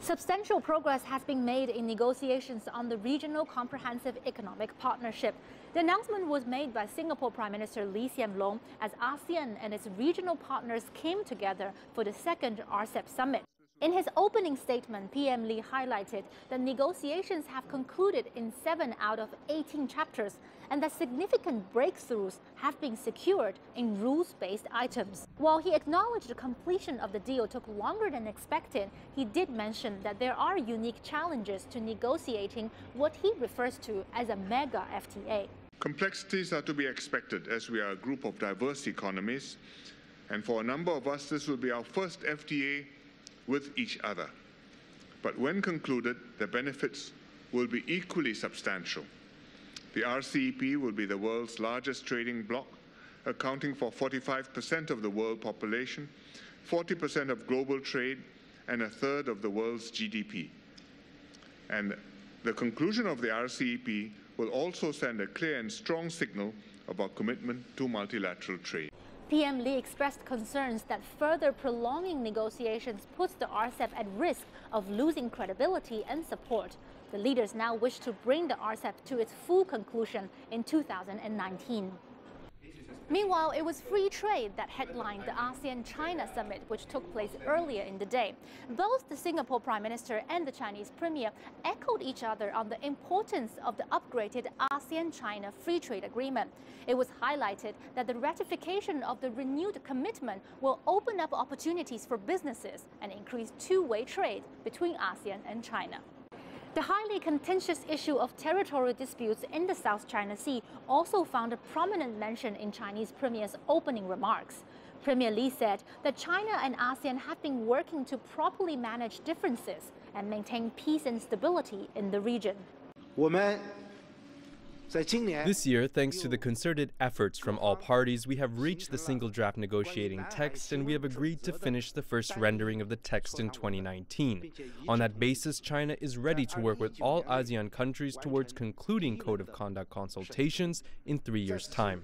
Substantial progress has been made in negotiations on the Regional Comprehensive Economic Partnership. The announcement was made by Singapore Prime Minister Loong as ASEAN and its regional partners came together for the second RCEP summit. In his opening statement, PM Lee highlighted that negotiations have concluded in 7 out of 18 chapters and that significant breakthroughs have been secured in rules-based items. While he acknowledged the completion of the deal took longer than expected, he did mention that there are unique challenges to negotiating what he refers to as a mega FTA. Complexities are to be expected as we are a group of diverse economies, and for a number of us this will be our first FTA with each other. But when concluded, the benefits will be equally substantial. The RCEP will be the world's largest trading bloc, accounting for 45% of the world population, 40% of global trade, and a third of the world's GDP. And the conclusion of the RCEP will also send a clear and strong signal of our commitment to multilateral trade. PM Lee expressed concerns that further prolonging negotiations puts the RCEP at risk of losing credibility and support. The leaders now wish to bring the RCEP to its full conclusion in 2019. Meanwhile, it was free trade that headlined the ASEAN China Summit, which took place earlier in the day. Both the Singapore Prime Minister and the Chinese Premier echoed each other on the importance of the upgraded ASEAN China Free Trade Agreement. It was highlighted that the ratification of the renewed commitment will open up opportunities for businesses and increase two-way trade between ASEAN and China. The highly contentious issue of territorial disputes in the South China Sea also found a prominent mention in Chinese Premier's opening remarks. Premier Lee said that China and ASEAN have been working to properly manage differences and maintain peace and stability in the region. This year, thanks to the concerted efforts from all parties, we have reached the single draft negotiating text and we have agreed to finish the first rendering of the text in 2019. On that basis, China is ready to work with all ASEAN countries towards concluding Code of Conduct consultations in 3 years' time.